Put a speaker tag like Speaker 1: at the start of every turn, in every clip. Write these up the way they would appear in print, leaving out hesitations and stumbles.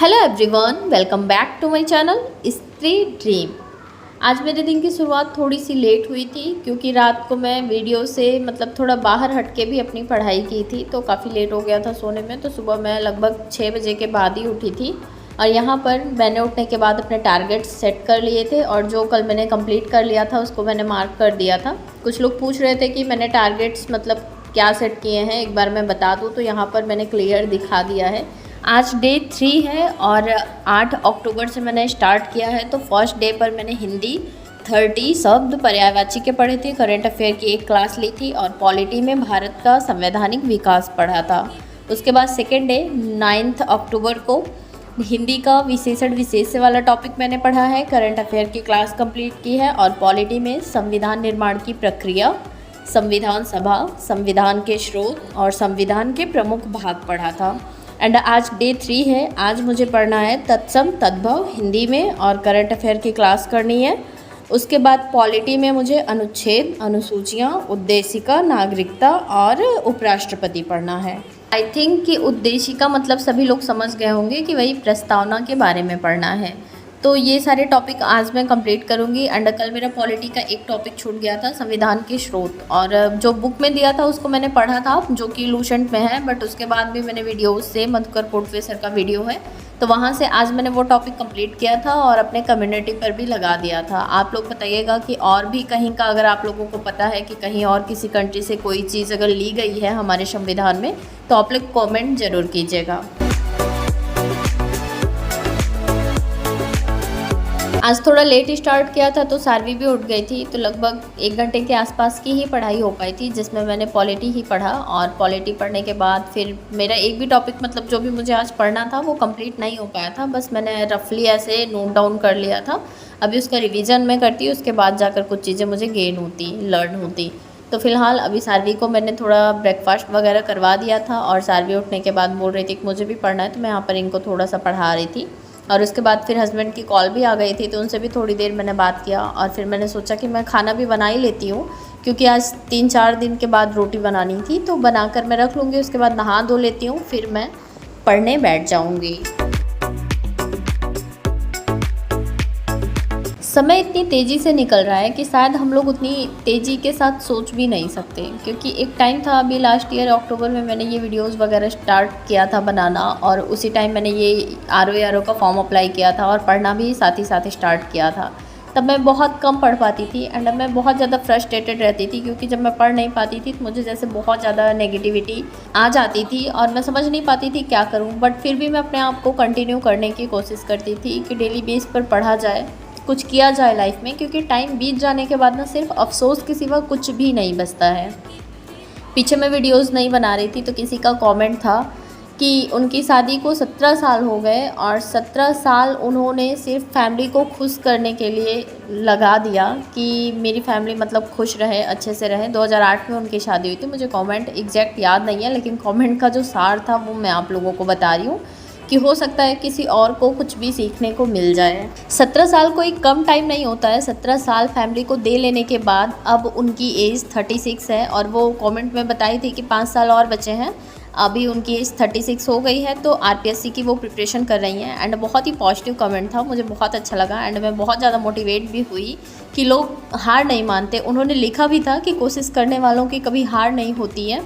Speaker 1: Hello everyone, welcome back to my channel Stree dream. आज मेरे दिन की शुरुआत थोड़ी सी लेट हुई थी क्योंकि रात को मैं वीडियो से थोड़ा बाहर हट के भी अपनी पढ़ाई की थी, तो काफ़ी लेट हो गया था सोने में। तो सुबह मैं लगभग 6 बजे के बाद ही उठी थी और यहाँ पर मैंने उठने के बाद अपने टारगेट्स सेट कर लिए थे और जो कल मैंने कंप्लीट कर लिया था उसको मैंने मार्क कर दिया था। कुछ लोग पूछ रहे थे कि मैंने टारगेट्स क्या सेट किए हैं, एक बार मैं बता दूँ तो यहाँ पर मैंने क्लियर दिखा दिया है। आज डे 3 है और 8 अक्टूबर से मैंने स्टार्ट किया है। तो फर्स्ट डे पर मैंने हिंदी 30 शब्द पर्यायवाची के पढ़े थे, करंट अफेयर की एक क्लास ली थी और पॉलिटी में भारत का संवैधानिक विकास पढ़ा था। उसके बाद सेकेंड डे 9 अक्टूबर को हिंदी का विशेषण विशेष्य वाला टॉपिक मैंने पढ़ा है, करंट अफेयर की क्लास कंप्लीट की है और पॉलिटी में संविधान निर्माण की प्रक्रिया, संविधान सभा, संविधान के स्रोत और संविधान के प्रमुख भाग पढ़ा था। एंड आज डे 3 है। आज मुझे पढ़ना है तत्सम तद्भव हिंदी में और करंट अफेयर की क्लास करनी है। उसके बाद पॉलिटी में मुझे अनुच्छेद, अनुसूचियाँ, उद्देशिका, नागरिकता और उपराष्ट्रपति पढ़ना है। आई थिंक कि उद्देशिका सभी लोग समझ गए होंगे कि वही प्रस्तावना के बारे में पढ़ना है। तो ये सारे टॉपिक आज मैं कंप्लीट करूँगी। एंड कल मेरा पॉलिटी का एक टॉपिक छूट गया था, संविधान के स्रोत, और जो बुक में दिया था उसको मैंने पढ़ा था जो कि लूसेंट में है, बट उसके बाद भी मैंने वीडियोस से मधुकर पोटवे सर का वीडियो है तो वहाँ से आज मैंने वो टॉपिक कंप्लीट किया था और अपने कम्युनिटी पर भी लगा दिया था। आप लोग बताइएगा कि और भी कहीं का अगर आप लोगों को पता है कि कहीं और किसी कंट्री से कोई चीज़ अगर ली गई है हमारे संविधान में तो आप लोग कॉमेंट ज़रूर कीजिएगा। आज थोड़ा लेट स्टार्ट किया था तो सारवी भी उठ गई थी, तो लगभग 1 घंटे के आसपास की ही पढ़ाई हो पाई थी जिसमें मैंने पॉलिटी ही पढ़ा। और पॉलिटी पढ़ने के बाद फिर मेरा एक भी टॉपिक जो भी मुझे आज पढ़ना था वो कंप्लीट नहीं हो पाया था, बस मैंने रफली ऐसे नोट डाउन कर लिया था। अभी उसका रिविज़न मैं करती, उसके बाद जाकर कुछ चीज़ें मुझे लर्न होती। तो फिलहाल अभी सारवी को मैंने थोड़ा ब्रेकफास्ट वगैरह करवा दिया था और सारवी उठने के बाद बोल रही थी कि मुझे भी पढ़ना है, तो मैं यहाँ पर इनको थोड़ा सा पढ़ा रही थी। और उसके बाद फिर हस्बैंड की कॉल भी आ गई थी तो उनसे भी थोड़ी देर मैंने बात किया और फिर मैंने सोचा कि मैं खाना भी बना ही लेती हूँ क्योंकि आज 3-4 दिन के बाद रोटी बनानी थी, तो बनाकर मैं रख लूँगी। उसके बाद नहा धो लेती हूँ, फिर मैं पढ़ने बैठ जाऊँगी। समय इतनी तेज़ी से निकल रहा है कि शायद हम लोग उतनी तेज़ी के साथ सोच भी नहीं सकते, क्योंकि एक टाइम था अभी लास्ट ईयर अक्टूबर में मैंने ये वीडियोस वगैरह स्टार्ट किया था बनाना और उसी टाइम मैंने ये आर का फॉर्म अप्लाई किया था और पढ़ना भी साथ ही साथ स्टार्ट किया था। तब मैं बहुत कम पढ़ पाती थी एंड मैं बहुत ज़्यादा फ्रस्ट्रेटेड रहती थी क्योंकि जब मैं पढ़ नहीं पाती थी तो मुझे जैसे बहुत ज़्यादा नेगेटिविटी आ जाती थी और मैं समझ नहीं पाती थी क्या करूँ। बट फिर भी मैं अपने आप को कंटिन्यू करने की कोशिश करती थी कि डेली बेस पर पढ़ा जाए, कुछ किया जाए लाइफ में, क्योंकि टाइम बीत जाने के बाद सिर्फ अफसोस के सिवा कुछ भी नहीं बचता है। पीछे मैं वीडियोस नहीं बना रही थी तो किसी का कमेंट था कि उनकी शादी को 17 साल हो गए और 17 साल उन्होंने सिर्फ फैमिली को खुश करने के लिए लगा दिया कि मेरी फैमिली खुश रहे, अच्छे से रहे। 2008 में उनकी शादी हुई थी। मुझे कमेंट एग्जैक्ट याद नहीं है, लेकिन कमेंट का जो सार था वो मैं आप लोगों को बता रही हूँ कि हो सकता है किसी और को कुछ भी सीखने को मिल जाए। 17 साल कोई कम टाइम नहीं होता है। 17 साल फैमिली को दे लेने के बाद अब उनकी एज 36 है और वो कमेंट में बताई थी कि 5 साल और बचे हैं। अभी उनकी एज 36 हो गई है तो आरपीएससी की वो प्रिपरेशन कर रही हैं। एंड बहुत ही पॉजिटिव कमेंट था, मुझे बहुत अच्छा लगा एंड मैं बहुत ज़्यादा मोटिवेट भी हुई कि लोग हार नहीं मानते। उन्होंने लिखा भी था कि कोशिश करने वालों की कभी हार नहीं होती है।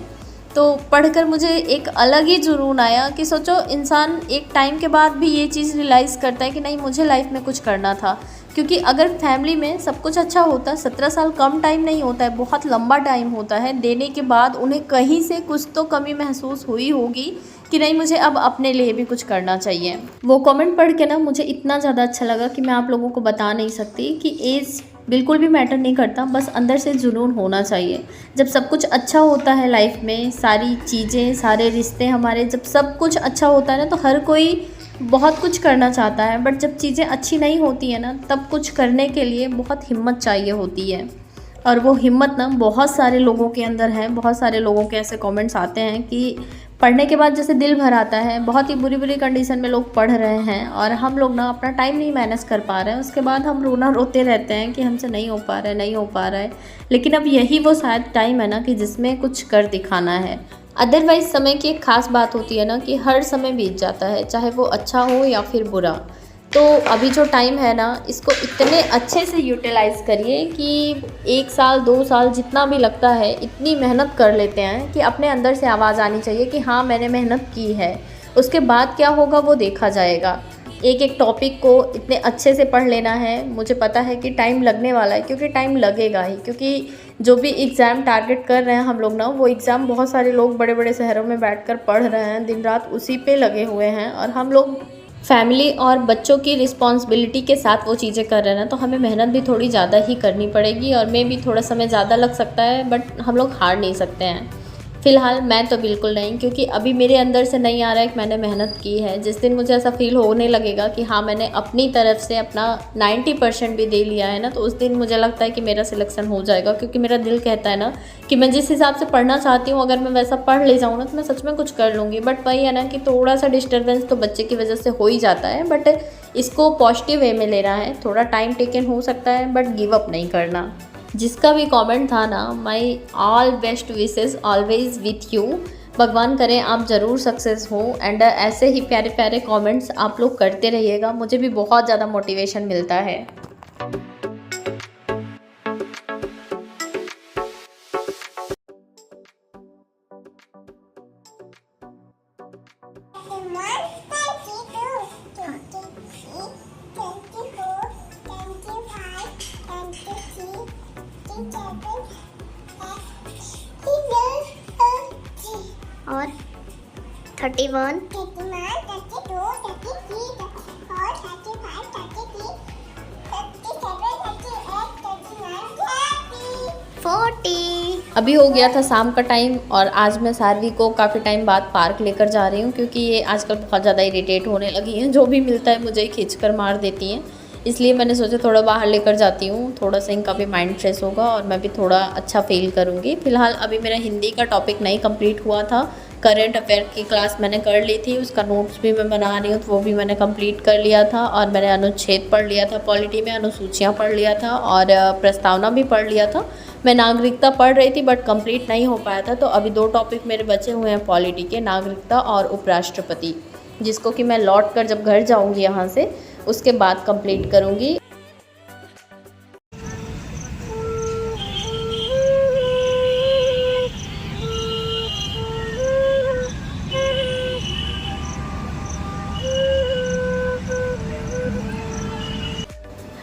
Speaker 1: तो पढ़कर मुझे एक अलग ही जुनून आया कि सोचो, इंसान एक टाइम के बाद भी ये चीज़ रियलाइज़ करता है कि नहीं, मुझे लाइफ में कुछ करना था। क्योंकि अगर फैमिली में सब कुछ अच्छा होता, 17 साल कम टाइम नहीं होता है, बहुत लंबा टाइम होता है। देने के बाद उन्हें कहीं से कुछ तो कमी महसूस हुई होगी कि नहीं, मुझे अब अपने लिए भी कुछ करना चाहिए। वो कमेंट पढ़ के मुझे इतना ज़्यादा अच्छा लगा कि मैं आप लोगों को बता नहीं सकती कि एज बिल्कुल भी मैटर नहीं करता, बस अंदर से जुनून होना चाहिए। जब सब कुछ अच्छा होता है लाइफ में, सारी चीज़ें, सारे रिश्ते हमारे, जब सब कुछ अच्छा होता है तो हर कोई बहुत कुछ करना चाहता है। बट जब चीज़ें अच्छी नहीं होती है तब कुछ करने के लिए बहुत हिम्मत चाहिए होती है। और वो हिम्मत बहुत सारे लोगों के अंदर है। बहुत सारे लोगों के ऐसे कमेंट्स आते हैं कि पढ़ने के बाद जैसे दिल भर आता है, बहुत ही बुरी बुरी कंडीशन में लोग पढ़ रहे हैं और हम लोग अपना टाइम नहीं मैनेज कर पा रहे हैं। उसके बाद हम रोते रहते हैं कि हमसे नहीं हो पा रहा है, नहीं हो पा रहा है। लेकिन अब यही वो शायद टाइम है कि जिसमें कुछ कर दिखाना है। अदरवाइज़ समय की एक ख़ास बात होती है ना कि हर समय बीत जाता है, चाहे वो अच्छा हो या फिर बुरा। तो अभी जो टाइम है ना, इसको इतने अच्छे से यूटिलाइज़ करिए कि 1 साल, 2 साल जितना भी लगता है, इतनी मेहनत कर लेते हैं कि अपने अंदर से आवाज़ आनी चाहिए कि हाँ, मैंने मेहनत की है। उसके बाद क्या होगा वो देखा जाएगा। एक-एक टॉपिक को इतने अच्छे से पढ़ लेना है, मुझे पता है कि टाइम लगने वाला है, क्योंकि टाइम लगेगा ही, क्योंकि जो भी एग्ज़ाम टारगेट कर रहे हैं हम लोग ना, वो एग्ज़ाम बहुत सारे लोग बड़े-बड़े शहरों में बैठकर पढ़ रहे हैं, दिन-रात उसी पे लगे हुए हैं, और हम लोग फैमिली और बच्चों की रिस्पॉन्सिबिलिटी के साथ वो चीज़ें कर रहे हैं ना, तो हमें मेहनत भी थोड़ी ज़्यादा ही करनी पड़ेगी, और मे भी थोड़ा समय ज़्यादा लग सकता है, बट हम लोग हार नहीं सकते हैं। फ़िलहाल मैं तो बिल्कुल नहीं, क्योंकि अभी मेरे अंदर से नहीं आ रहा है कि मैंने मेहनत की है। जिस दिन मुझे ऐसा फ़ील होने लगेगा कि हाँ, मैंने अपनी तरफ से अपना 90% भी दे लिया है ना, तो उस दिन मुझे लगता है कि मेरा सिलेक्शन हो जाएगा, क्योंकि मेरा दिल कहता है ना कि मैं जिस हिसाब से पढ़ना चाहती हूँ, अगर मैं वैसा पढ़ ले जाऊँ ना, तो मैं सच में कुछ कर लूँगी। बट वही है ना कि थोड़ा-सा डिस्टर्बेंस तो बच्चे की वजह से हो ही जाता है, बट इसको पॉजिटिव वे में लेना है। थोड़ा टाइम टेकन हो सकता है, बट गिव अप नहीं करना। जिसका भी कमेंट था ना, my all best wishes always with you. भगवान करें आप ज़रूर सक्सेस हो, एंड ऐसे ही प्यारे प्यारे कमेंट्स आप लोग करते रहिएगा, मुझे भी बहुत ज़्यादा मोटिवेशन मिलता है।
Speaker 2: और 31 40।
Speaker 1: अभी हो गया था शाम का टाइम, और आज मैं सारवी को काफ़ी टाइम बाद पार्क लेकर जा रही हूँ, क्योंकि ये आजकल बहुत ज़्यादा इरिटेट होने लगी हैं। जो भी मिलता है मुझे ही खींच कर मार देती हैं, इसलिए मैंने सोचा थोड़ा बाहर लेकर जाती हूँ, थोड़ा सा इनका भी माइंड फ्रेश होगा और मैं भी थोड़ा अच्छा फील करूँगी। फ़िलहाल अभी मेरा हिंदी का टॉपिक नहीं कंप्लीट हुआ था। करंट अफेयर की क्लास मैंने कर ली थी, उसका नोट्स भी मैं बना रही हूँ, तो वो भी मैंने कंप्लीट कर लिया था। और मैंने अनुच्छेद पढ़ लिया था, पॉलिटी में अनुसूचियाँ पढ़ लिया था, और प्रस्तावना भी पढ़ लिया था। मैं नागरिकता पढ़ रही थी, बट कंप्लीट नहीं हो पाया था, तो अभी 2 टॉपिक मेरे बचे हुए हैं पॉलिटी के, नागरिकता और उपराष्ट्रपति, जिसको कि मैं लौट कर जब घर जाऊँगी यहाँ से, उसके बाद कंप्लीट करूँगी।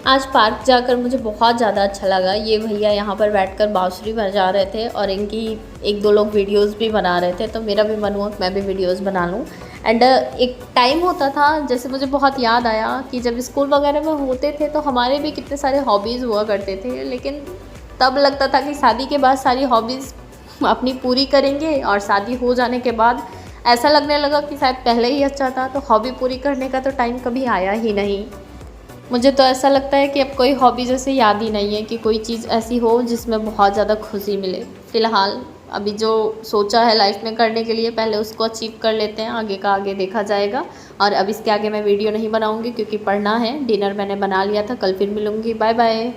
Speaker 1: आज पार्क जाकर मुझे बहुत ज़्यादा अच्छा लगा। ये भैया यहाँ पर बैठकर बांसुरी बजा रहे थे, और इनकी 1-2 लोग वीडियोस भी बना रहे थे, तो मेरा भी मन हुआ कि मैं भी वीडियोस बना लूँ। एंड एक टाइम होता था, जैसे मुझे बहुत याद आया कि जब स्कूल वगैरह में होते थे तो हमारे भी कितने सारे हॉबीज़ हुआ करते थे, लेकिन तब लगता था कि शादी के बाद सारी हॉबीज़ अपनी पूरी करेंगे, और शादी हो जाने के बाद ऐसा लगने लगा कि शायद पहले ही अच्छा था, तो हॉबी पूरी करने का तो टाइम कभी आया ही नहीं। मुझे तो ऐसा लगता है कि अब कोई हॉबी जैसे याद ही नहीं है कि कोई चीज़ ऐसी हो जिसमें बहुत ज़्यादा खुशी मिले। फ़िलहाल अभी जो सोचा है लाइफ में करने के लिए, पहले उसको अचीव कर लेते हैं, आगे का आगे देखा जाएगा। और अब इसके आगे मैं वीडियो नहीं बनाऊंगी, क्योंकि पढ़ना है। डिनर मैंने बना लिया था, कल फिर मिलूँगी। Bye bye.